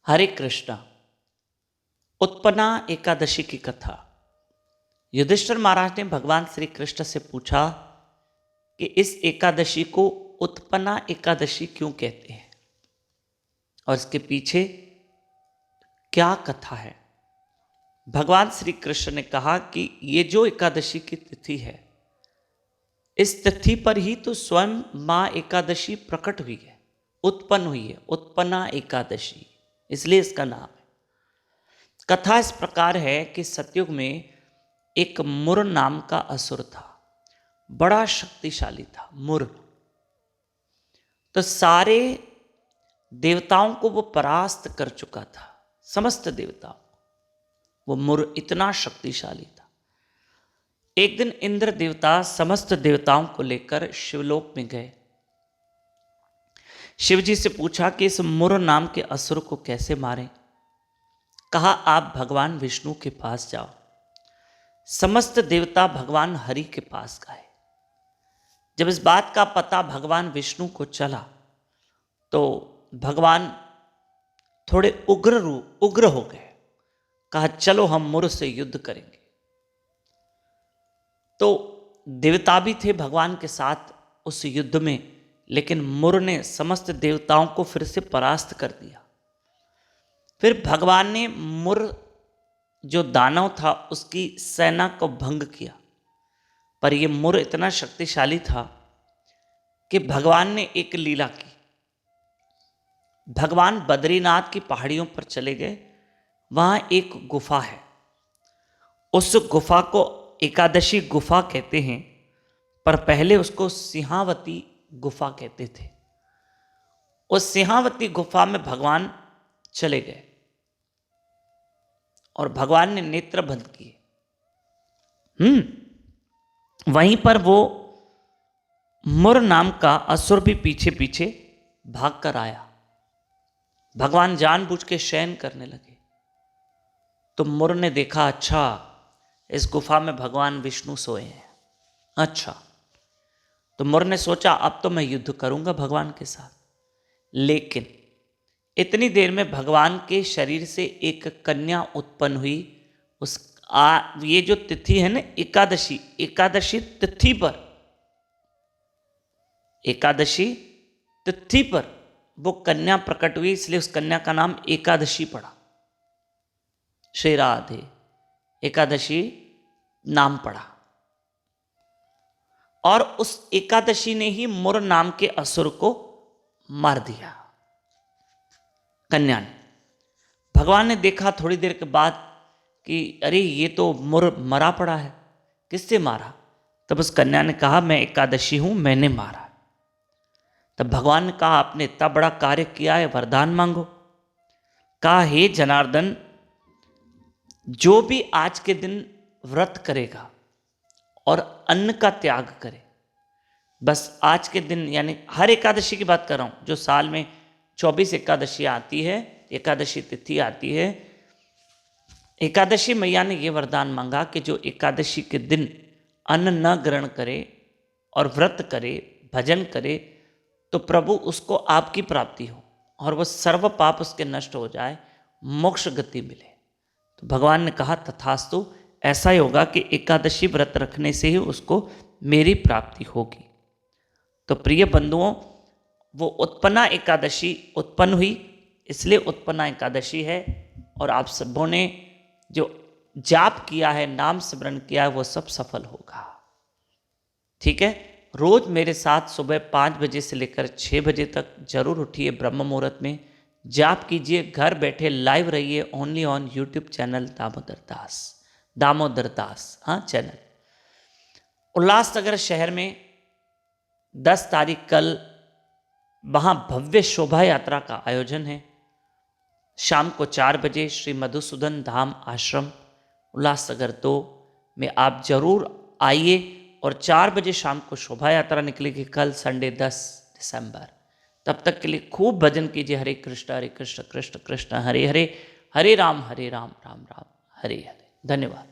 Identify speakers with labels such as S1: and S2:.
S1: हरे कृष्णा। उत्पन्ना एकादशी की कथा। युधिष्ठिर महाराज ने भगवान श्री कृष्ण से पूछा कि इस एकादशी को उत्पन्ना एकादशी क्यों कहते हैं और इसके पीछे क्या कथा है। भगवान श्री कृष्ण ने कहा कि ये जो एकादशी की तिथि है, इस तिथि पर ही तो स्वयं मां एकादशी प्रकट हुई है, उत्पन्न हुई है, उत्पन्ना एकादशी, इसलिए इसका नाम है। कथा इस प्रकार है कि सतयुग में एक मुर नाम का असुर था, बड़ा शक्तिशाली था मुर। तो सारे देवताओं को वो परास्त कर चुका था, समस्त देवताओं को। वो मुर इतना शक्तिशाली था। एक दिन इंद्र देवता समस्त देवताओं को लेकर शिवलोक में गए। शिव जी से पूछा कि इस मुर नाम के असुर को कैसे मारें। कहा आप भगवान विष्णु के पास जाओ। समस्त देवता भगवान हरि के पास गए। जब इस बात का पता भगवान विष्णु को चला तो भगवान थोड़े उग्र हो गए। कहा चलो हम मुर से युद्ध करेंगे। तो देवता भी थे भगवान के साथ उस युद्ध में, लेकिन मुर ने समस्त देवताओं को फिर से परास्त कर दिया। फिर भगवान ने मुर जो दानव था उसकी सेना को भंग किया। पर यह मुर इतना शक्तिशाली था कि भगवान ने एक लीला की। भगवान बद्रीनाथ की पहाड़ियों पर चले गए। वहां एक गुफा है, उस गुफा को एकादशी गुफा कहते हैं, पर पहले उसको सिंहावती गुफा कहते थे। उस सिंहावती गुफा में भगवान चले गए और भगवान ने नेत्र बंद किए। वहीं पर वो मुर नाम का असुर भी पीछे पीछे भाग कर आया। भगवान जानबूझ के शयन करने लगे। तो मुर ने देखा, अच्छा इस गुफा में भगवान विष्णु सोए हैं। अच्छा, तो मुर ने सोचा अब तो मैं युद्ध करूंगा भगवान के साथ। लेकिन इतनी देर में भगवान के शरीर से एक कन्या उत्पन्न हुई। ये जो तिथि है ना एकादशी, एकादशी तिथि पर, एकादशी तिथि पर वो कन्या प्रकट हुई, इसलिए उस कन्या का नाम एकादशी पड़ा। श्री राधे, एकादशी नाम पड़ा। और उस एकादशी ने ही मुर नाम के असुर को मार दिया, कन्या ने। भगवान ने देखा थोड़ी देर के बाद कि अरे ये तो मुर मरा पड़ा है, किससे मारा। तब उस कन्या ने कहा मैं एकादशी हूं, मैंने मारा। तब भगवान ने कहा आपने इतना बड़ा कार्य किया है, वरदान मांगो। कहा हे जनार्दन, जो भी आज के दिन व्रत करेगा और अन्न का त्याग करे, बस आज के दिन, यानी हर एकादशी की बात कर रहा हूं, जो साल में 24 एकादशी आती है, एकादशी तिथि आती है। एकादशी मैया ने यह वरदान मांगा कि जो एकादशी के दिन अन्न न ग्रहण करे और व्रत करे, भजन करे, तो प्रभु उसको आपकी प्राप्ति हो और वह सर्व पाप उसके नष्ट हो जाए, मोक्ष गति मिले। तो भगवान ने कहा तथास्तु, ऐसा ही होगा कि एकादशी व्रत रखने से ही उसको मेरी प्राप्ति होगी। तो प्रिय बंधुओं, वो उत्पन्ना एकादशी उत्पन्न हुई, इसलिए उत्पन्ना एकादशी है। और आप सबों ने जो जाप किया है, नाम स्मरण किया है, वो सब सफल होगा। ठीक है, रोज मेरे साथ सुबह 5 बजे से लेकर 6 बजे तक जरूर उठिए, ब्रह्म मुहूर्त में जाप कीजिए। घर बैठे लाइव रहिए, only on YouTube channel Damodar Das, हाँ चैनल। उल्लासनगर शहर में 10 तारीख कल वहाँ भव्य शोभा यात्रा का आयोजन है। शाम को 4 बजे श्री मधुसूदन धाम आश्रम उल्लासनगर 2 में आप जरूर आइए। और 4 बजे शाम को शोभा यात्रा निकलेगी, कल संडे 10 दिसंबर। तब तक के लिए खूब भजन कीजिए। हरे कृष्ण कृष्ण कृष्ण हरे हरे, हरे राम राम राम हरे हरे। धन्यवाद।